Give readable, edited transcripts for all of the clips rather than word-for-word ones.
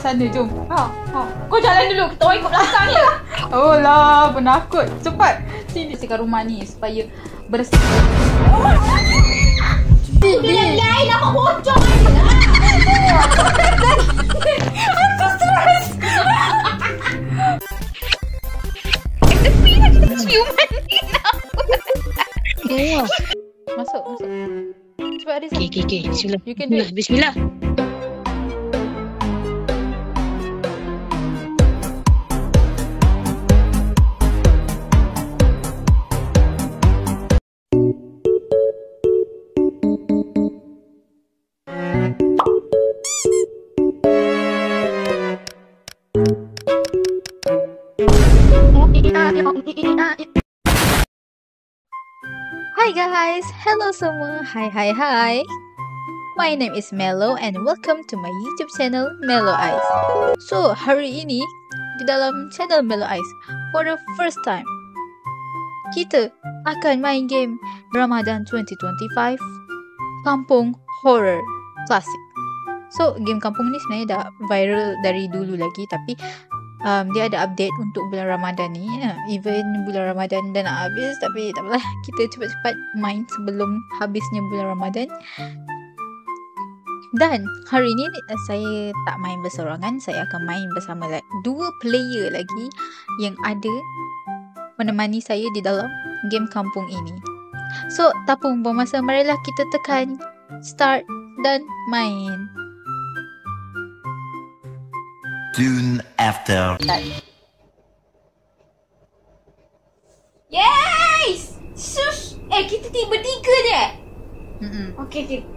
sana, jom. Kau jalan dulu, kita orang ikut belakang je. Oh lah, penakut. Cepat. Sini bersihkan rumah ni supaya bersih. Dia lain nampak bocor je lah. Aku stres. Tapi lah kita ciuman ni. Masuk. Cepat Ariza. Okay. Bismillah. You can do it. Bismillah. Hi guys, hello semua. Hi. My name is Melo and welcome to my YouTube channel Melo Eyes. So, hari ini di dalam channel Melo Eyes, for the first time, kita akan main game Ramadan 2025 Kampung Horror Klasik. So, game kampung ni sebenarnya dah viral dari dulu lagi, tapi dia ada update untuk bulan Ramadan ni. Even bulan Ramadan dah nak habis, tapi tak apalah, kita cepat-cepat main sebelum habisnya bulan Ramadan. Dan hari ni saya tak main berserangan, saya akan main bersama dua player lagi yang ada menemani saya di dalam game kampung ini. So, tak pun buang masa, marilah kita tekan start dan main. Soon after. Yes! Shush! Kita bertiga je. Okay.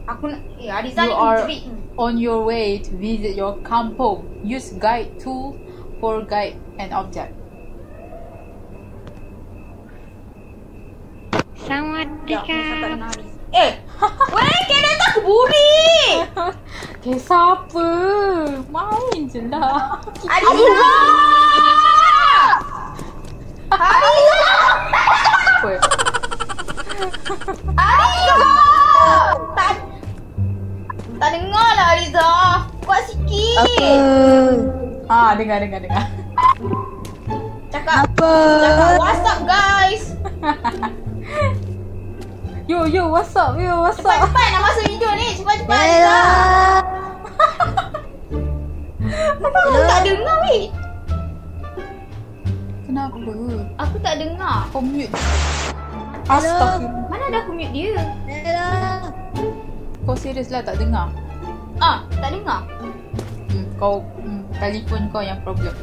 Aku nak... Ariza You ni are mencuri. on your way to visit your kampung. Use guide tool for guide and object. Sawadika. Weh, kena tak keburi. Okay, siapa? Main je lah. Ariza! Apa? Ariza! Tak dengar lah Ariza. Kuat sikit. Dengar. Cakap WhatsApp guys. Yo, what's up? Cepat nak masuk video ni. Cepat Ariza. Aku tak dengar weh. Kenapa? Aku tak dengar. Kau mute. Astagfirullah. Mana ada aku mute dia? Kau serius lah tak dengar? Tak dengar. Kau telefon kau yang problem.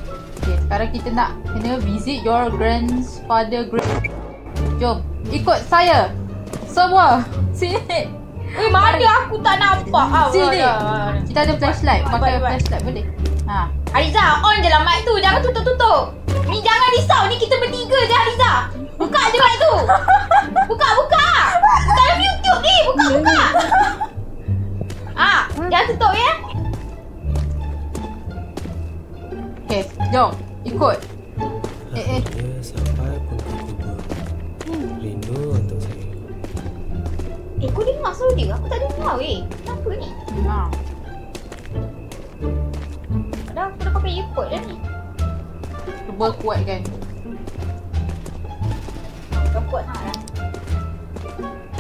Okay, sekarang kita nak kena visit your grandfather grave. Jom, ikut saya. Semua. Sini. Mana aku tak nampak. Sini. Kita ada flashlight. Pakai flashlight boleh? Ariza, on je lah mic tu. Jangan tutup-tutup. Ni jangan risau. Ni kita bertiga je Ariza. Buka je mic tu. Buka. Dalam YouTube ni. Buka. Jangan tutup ya. Okay, jom. Ikut. Dia sampai pun ke kubur. Rindu untuk saya. Kau dengar suara dia? Aku tak dengar weh. Kenapa ni? Aku dah pakai earpod dah ni. Cuba kuatkan. Dah kuat nak dah.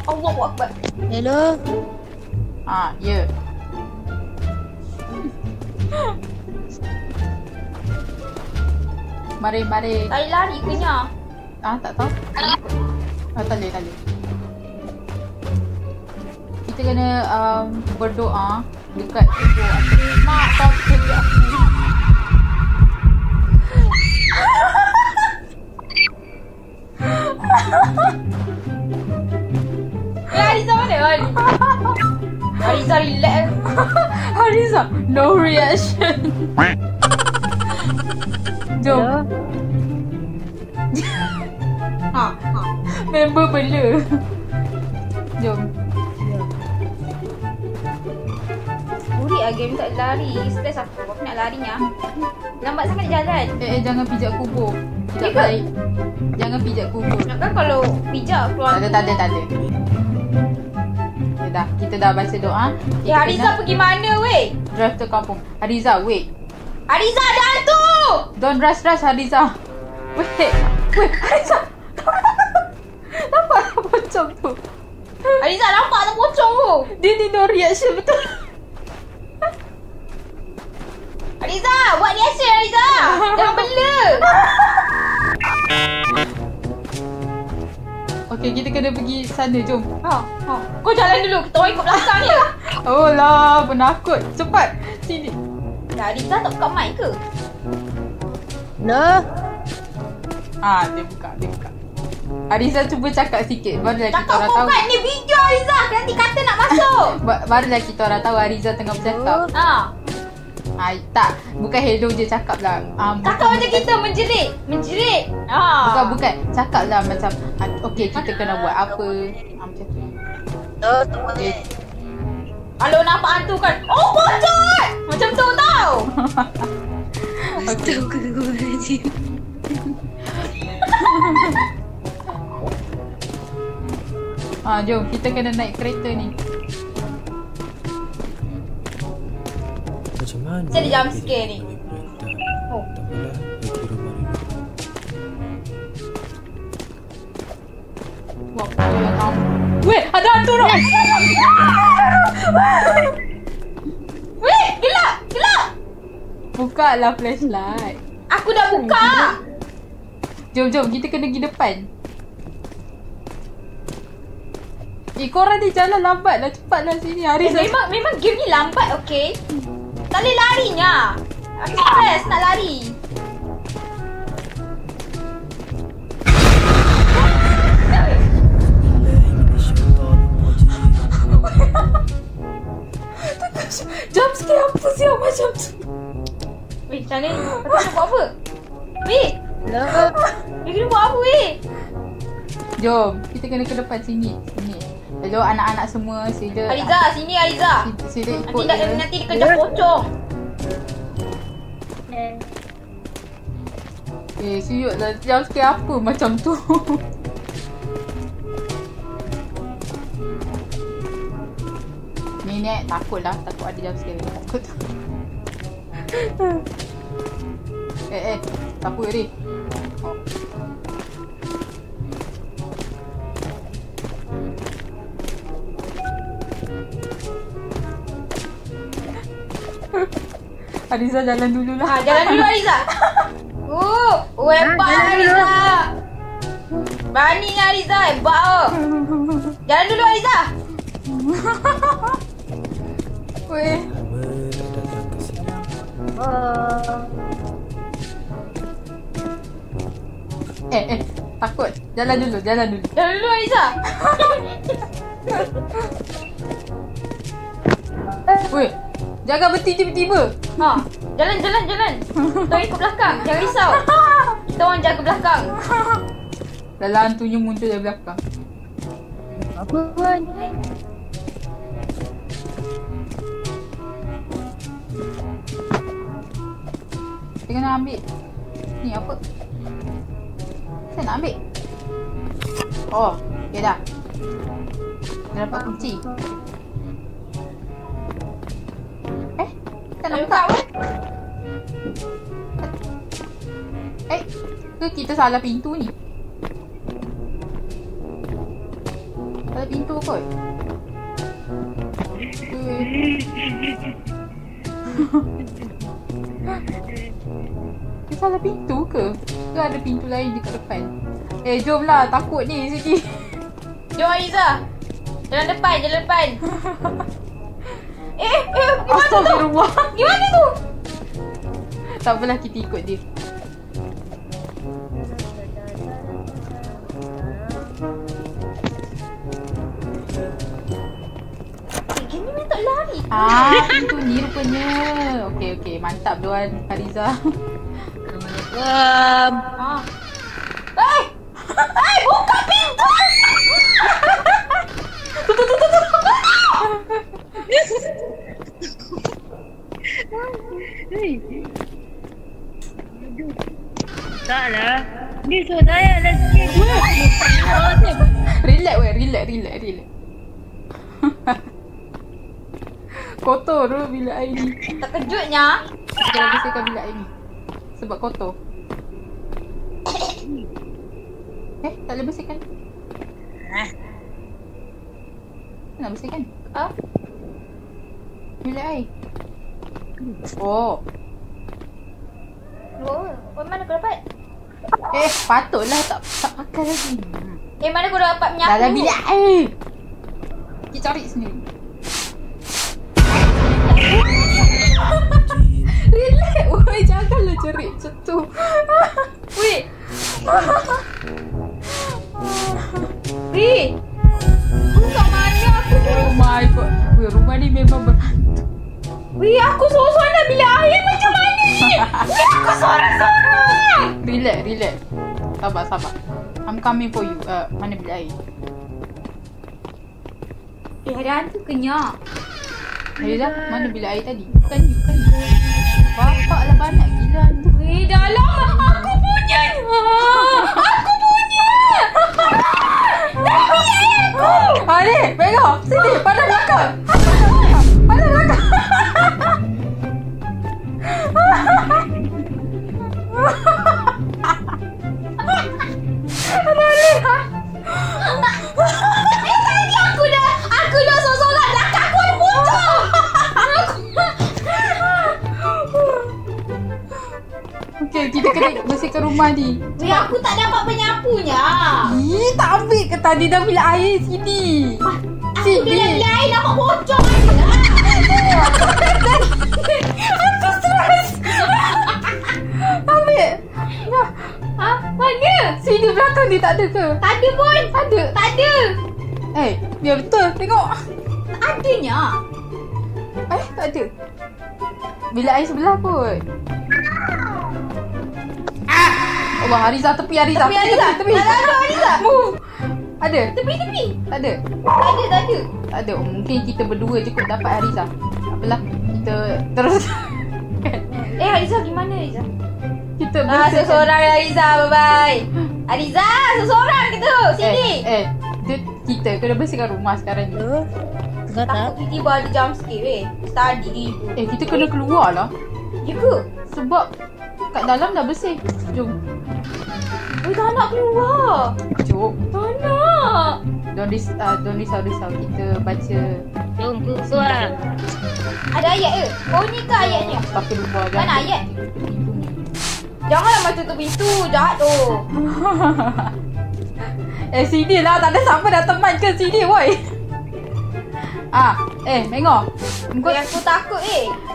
Allahu Akbar. Hello. Ya. Mari. Lari kenyang. Tak tahu. Tak boleh. Kita kena berdoa dekat ibu. Mak, kau pergi aku. Ariza mana? Ariza relax. Ariza, no reaction. Jom. Member bela. Jom. Burik lah game tak lari. Stress aku nak larinya. Lambat sangat jalan. Jangan pijak kubur. Tak Ya ke? baik. Jangan pijak kubur. Nakkan kalau pijak keluar. Tak ada. dah. Kita dah baca doa. Kita Hariza pergi mana weh? drive to kampung. Hariza, wait. Hariza ada hantu! Don't rush Hariza. Wait, Hariza. Nampak tak pocong tu? Hariza nampak tak pocong tu? Dia ni no reaction betul. Hariza, buat reaction Hariza. Jangan bela. Okay, kita kena pergi sana, jom. Kau jalan dulu, kita orang ikut belakang je. Oh lah, penakut. Cepat, sini. Hariza tak buka mic ke? No. Dia buka. Hariza cuba cakap sikit. Barulah kita Cakap orang tahu. bukan, ni video Hariza. Nanti kata nak masuk. Barulah kita orang tahu Hariza tengah bercakap. Tak. Bukan hello je, cakap lah. Cakap macam kita menjerit. Bukan. Cakap lah macam, okay, kita kena buat apa. Macam tu. Okay. Kalau nampak hantu kan, oh pocong! Macam tu tau. Astagfirullahaladzim. Jom, kita kena naik kereta ni. Macam mana? Saya ada jump scare ni. Oh. Tak apalah, pergi rumah dulu. Weh, ada hantu tu. Weh, gelap. Buka lah flashlight. Aku dah buka. Jom, kita kena pergi depan. Korang ni jalan lambat lah. Cepatlah sini. Hariza. Memang game ni lambat, okay? Tak boleh larinya. Aku stress nak lari. Jump scare apa siap macam tu? Weh, macam ni? Kau nak buat apa? Weh! Weh, kena buat apa weh? Jom, kita kena ke depan sini. Hello anak-anak semua, sila. Hariza, sini Hariza. Sila ikut Nanti dikejar pocong. Siut lah. Jump scare apa macam tu? Nenek takut lah. Takut ada jump scare. Takut. Apa ni? Hariza jalan dulu lah. Jalan dulu Hariza. Hebat Hariza. Beraninya Hariza, hebat. Jalan dulu Hariza. Weh. Lama tak datang ke sini. Takut. Jalan dulu. Jalan dulu Hariza. Weh. Jangan berhenti tiba-tiba. Jalan. Kita ikut belakang. Jangan risau. Kita orang jaga belakang. Dalam hantunya muncul dari belakang. Apa pun? Kita kena ambil. Ni apa? Saya nak ambil. Okay dah. Dah dapat kunci. Tak nak buka. Ke kita salah pintu ni? Salah pintu kot. Kita salah pintu ke? Ke ada pintu lain dekat depan? Jom lah. Takut ni sini. Jom Hariza. Jalan depan. Astagfirullah. Gimana tu? Tak apalah, kita ikut dia. Game ni tak lari. Pintu ni rupanya. Okey. Mantap doan Hariza. Buka pintu. Taklah. Ni suruh saya lagi. Relax. kotor tu bilik air ni. Terkejutnya. Kita bersihkan bilik air ni. Sebab kotor. Tak boleh bersihkan. Nak bersihkan? Bilik air. Oh, mana kau dapat? patutlah tak pakai lagi. Mana kau dapat menyapu? Dalam bilik air. Kita cari sendiri. Relax. Woi, janganlah cari macam tu. Weh. Weh. Aku kat mana aku tu? Oh my god. Weh, rumah ni memang berhantu. Weh, aku sorang-sorang dah bilik air macam mana ni? Weh, aku sorang-sorang. Relax. Sabar. I'm coming for you. Mana bilik air? Ada hantu kenyak. Haizah, mana bilik air tadi? Bukan you. Bapak lah banyak gila hantu. Weh, dalam aku punya. Aku punya. Dalam bilik air aku. Ni, tengok. Sini, pada belakang. Tadi aku dah sorang-sorang. Belakang aku ada pocong. Okey, kita kena bersihkan rumah ni. Weh, aku tak dapat penyapunya. Tak ambil ke tadi dah bilik air sini. Aku dalam bilik air nampak pocong je lah. Aku stres. Ambil. Mana? Sini belakang ni tak ada ke? Tak ada pun. Ada. Tak ada. Biar betul. Tengok. Tak adanya. Tak ada. Bilik air sebelah kot. Allah, Harizah tepi. Tepi Harizah. Tepi. Tak ada Harizah. Move. Ada? Tepi. Tak ada. Tak ada. Tak ada. Mungkin kita berdua cukup dapat Harizah. Tak apalah. Kita terus. Harizah gimana Harizah? Kita bersihkan. Seseorang Harizah. Bye-bye. Harizah, seseorang gitu. Sini. Kita kena bersihkan rumah sekarang ni. Takut tiba-tiba ada jump scare weh. Tadi ni. Kita kena keluar lah. Ya ke? Sebab kat dalam dah bersih. Jom. Tak nak keluar. Jom. Tak nak. Don't risau. Kita baca. Jom keluar. Ada ayat ke? Oh ni ke ayatnya? Tapi lupa. Mana ayat? Janganlah macam tutup pintu. Jahat tu. Sini lah. Tak ada siapa dah teman ke sini boy. Tengok. Aku takut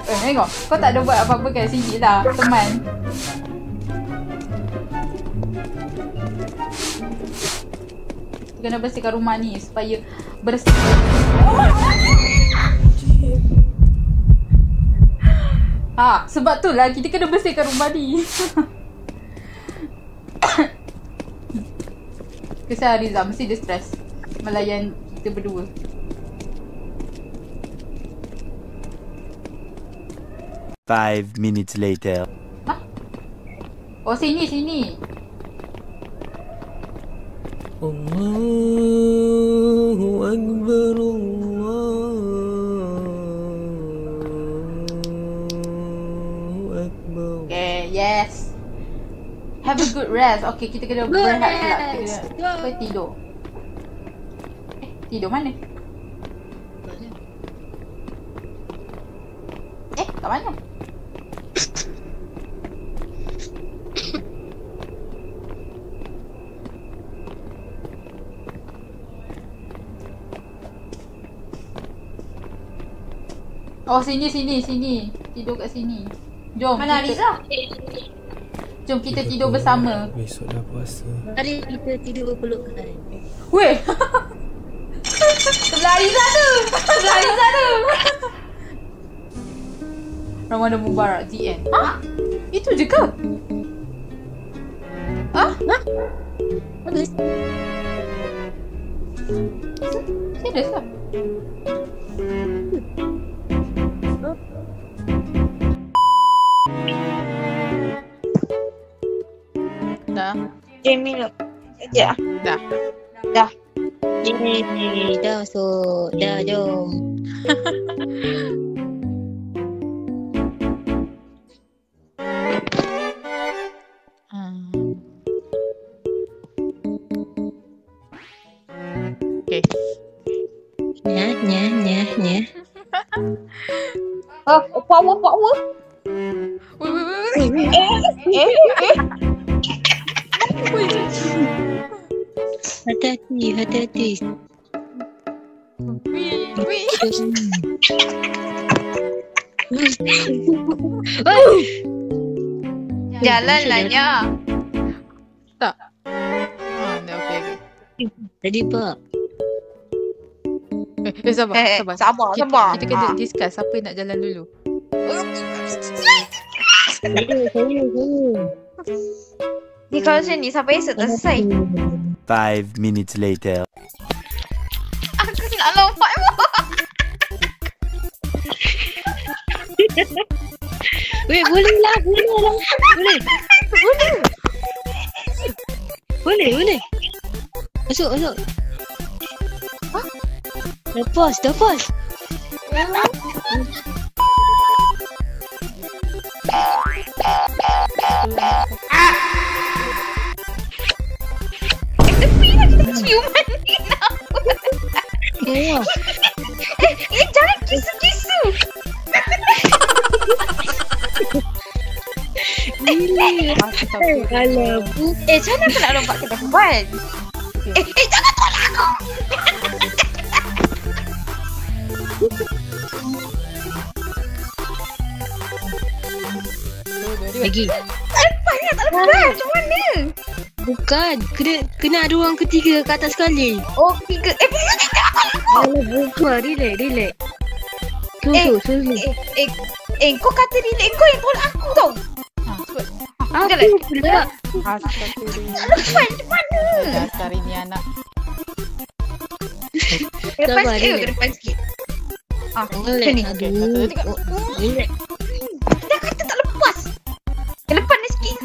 Tengok. Kau tak ada buat apa-apa kan sini lah. Teman. Kena bersihkan rumah ni supaya bersih. Sebab tu lah kita kena bersihkan rumah ni. Kesian Harizah, mesti dia stres melayan kita berdua. Five minutes later. Oh sini. Allahu Akbar, Allahu Akbar. Okay, yes. Have a good rest. Okay, kita kena berehat pula. Kita kena tidur. Tidur mana? Kat mana? Oh sini. Tidur kat sini. Jom. Mana Harizah? Jom kita tidur bersama. Besok dah puasa. Mari kita tidur berpelukan. Weh. Sebelah Harizah tu. Ramadan Mubarak the end. Itu je ke? Bagus. Serius lah. Dah. Jamil. Sekejap. Dah. Dah masuk. Dah jom. Nya. Power. Wait. Hati-hati. Wait. Jalan lah Nya. Tak. Okay. Tadi pak. Sabar. Sabar. Kita kena discuss siapa yang nak jalan dulu. Saya. Ni kalau macam ni sampai esok tak selesai. 5 minutes later. Aku nak lompat pun. Weh, boleh lah. Boleh. Masuk. Dah pause. Ciuman ni Ya. jangan kisu-kisu. Alah, Macam mana aku nak lompat ke depan? Jangan tolak aku. lagi. Tak lepas. Macam mana? Bukan, kena ada orang ketiga kat atas sekali. Oh, tiga. Alah, bukan. Relax. Susu. Kau kata relax, kau yang tolak aku tau. Aku pula. Depan mana? Dasar ini anak. Depan Sabar, sikit, relax. depan sikit. Relax. Ni. Aduh. Relax. Dah kata tak lepas. Depan ni sikit.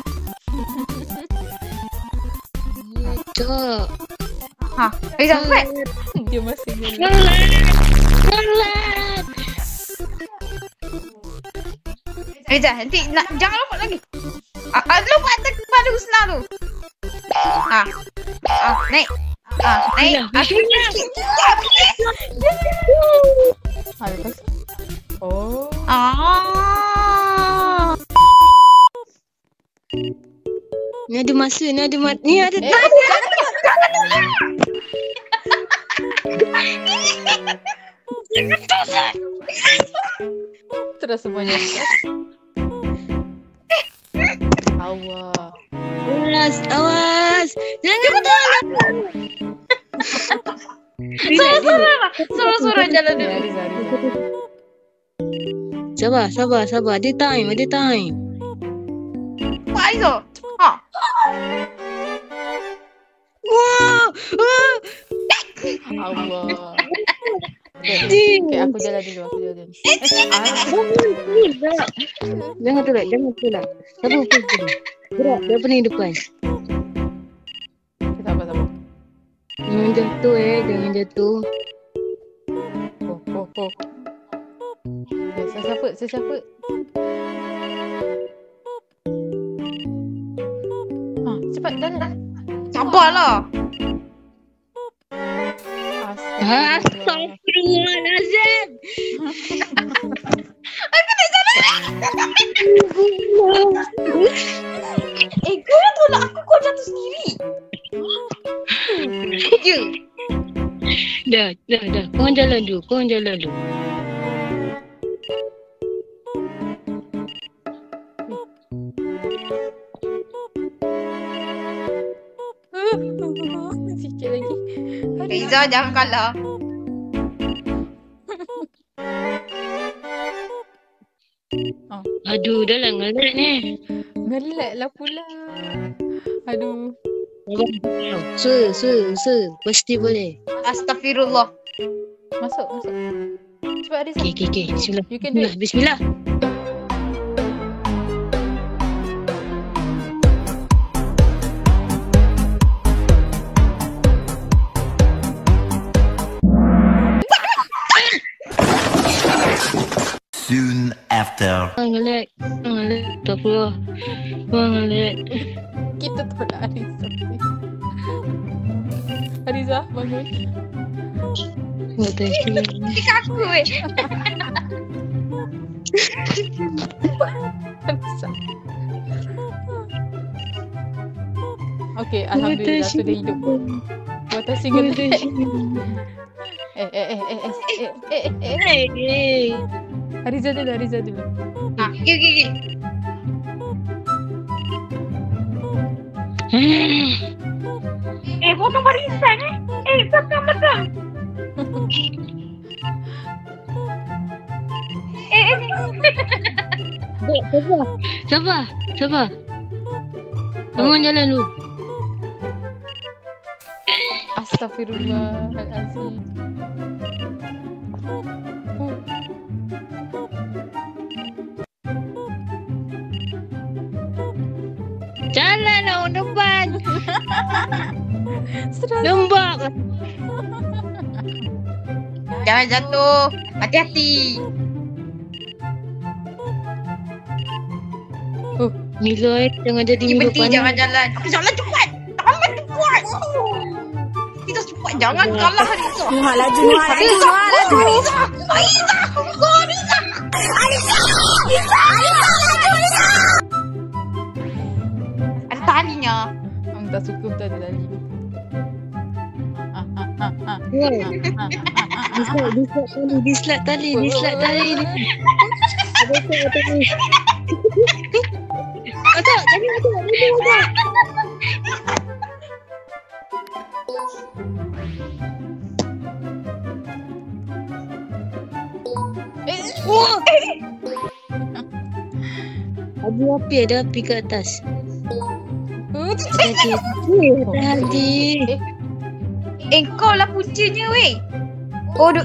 Tak. Sampai. Dia masih gila. Jalan. Reza, nanti jangan lompat lagi. Lompat pada Husna tu. Naik. Naik. Lepas. Oh. Ni ada masa, ni ada time. Terus semuanya. Awas. Jangan tolak. Sorang jalan dulu. Sabar. Ada time. Pak Aizo. Wow. Allah. Okay, aku jalan dulu. Jangan tolak. Sabar. Gerak daripada ni depan. Sabar. Jangan jatuh. Oh. Okay, saya siapa? Cepat jalan. Sabarlah. Astagfirullahalazim. Kau yang tolak aku, kau jatuh sendiri. Dah. Korang jalan dulu. Sikit lagi. Reza, jangan kalah. Aduh, dah lah ngelag ni. Ngelak lah pula. Aduh. Sir. Pasti boleh. Astagfirullah. Masuk. Cepat Ariza. Okay. Bismillah. You can do it. Bismillah. Soon after. Ngelag. Astagfirullah. Ngelag. Kita tolak Ariza. Ariza, bangun. Dekat aku weh. Okay, alhamdulillah sudah hidup. Watashi ga Hariza dulu, Hariza dulu. Gigi. Potong barisan potong betul. Sabar. Bangun jalan dulu. Astaghfirullahalazim. Jalan lah orang depan. Lembab. Jangan jatuh. Hati-hati. Milo jangan jadi Milo Berhenti, panas. jangan jalan. Jalan cepat. Jangan cepat. Kita cepat. Jangan kalah Hariza. Nuha laju. Hariza. Ada talinya. Tak suka betul ada tali. Dislike tali. Atak, tadi atak. Ada api ke atas. Tadi. Kau lah puncanya weh. Bodoh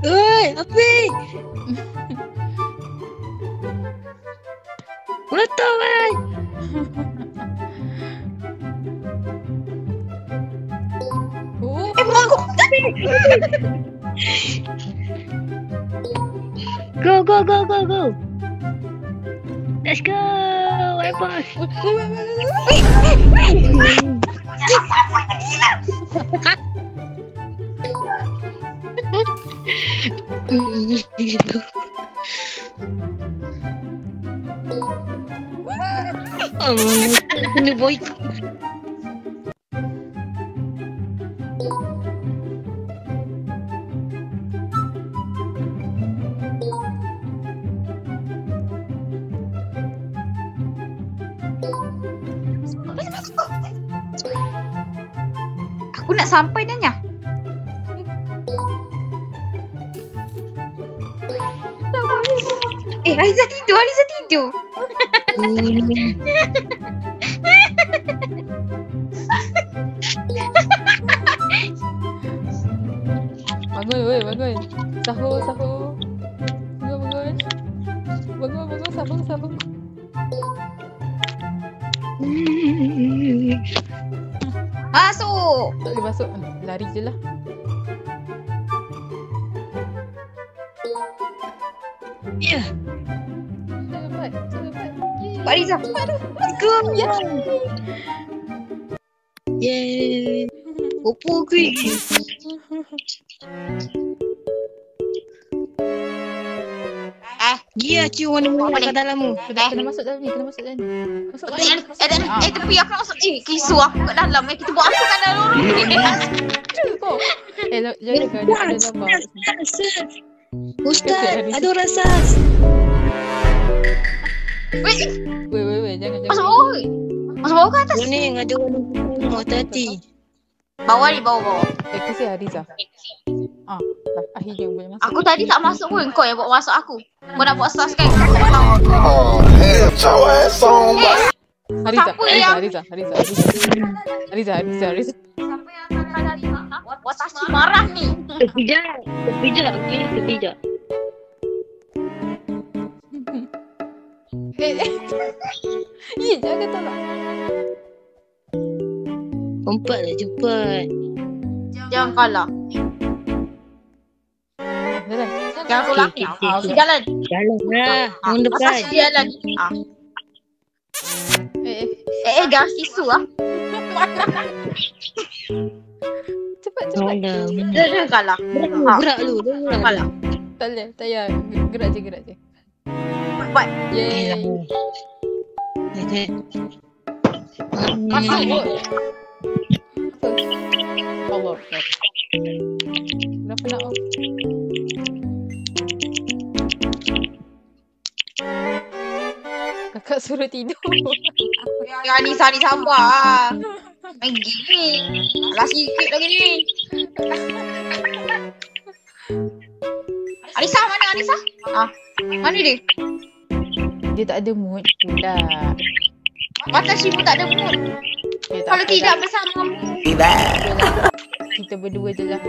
Oi, api. Betul kan? Mengaku. Go. Let's go. Lepas. Kena boy. Aku nak sampai Nanya. Hariza tidur. Bangun. Sahur. Bangun, sahur. Masuk. Tak boleh masuk. Lari je lah. Ya. Cepat. Pak Riza. Go. Ya. Yeay. Opo quick. Gia cium warna kat dalammu. Kena masuk dalam ni. Masuk. Tepi aku nak masuk. Kisu aku kat dalam. Kita buat apa kat dalam Kau. Jangan ada gambar. Ustaz, ada orang sas. Weh, Jangan. masuk bawah. Masuk bawah ke atas? Ni ada orang hati-hati. Bawah ni, bawah. Kasih Hariza. Lah, akhirnya boleh masuk. Aku tadi tak masuk pun. Kau yang bawa masuk aku. Kau nak buat sus kan? Hariza. Siapa yang Watashi marah ni. Kepijak. Jangan tolak. Empat lah cepat. Jangan kalah. Jalan. Jangan tolak. Jalan. Jalan lah. Orang depan. Jalan. Jangan sisu lah. Cepat. Dia kalah. Gerak dulu. Dia kalah. Tak boleh, tak payah. Gerak je. Buat. Yeay. Masuk. Allah. Kenapa nak off? Kakak suruh tidur. Ya Anissa ni sabar. Main gini. Alah sikit lagi ni. Anissa mana Anissa? Mana dia? Dia tak ada mood pula. Watashi pun tak ada mood. Okay, Kalau apa tidak dah. bersamamu. Kita berdua je lah.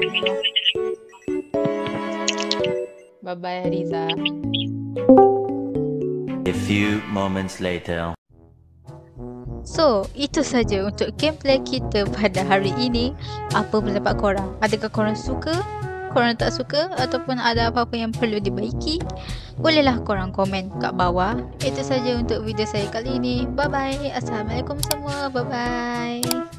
Bye-bye Hariza. A few moments later. So, itu saja untuk gameplay kita pada hari ini. Apa pendapat korang? Adakah korang suka? Korang tak suka? Ataupun ada apa-apa yang perlu dibaiki? Bolehlah korang komen kat bawah. Itu saja untuk video saya kali ini. Bye-bye. Assalamualaikum semua. Bye-bye.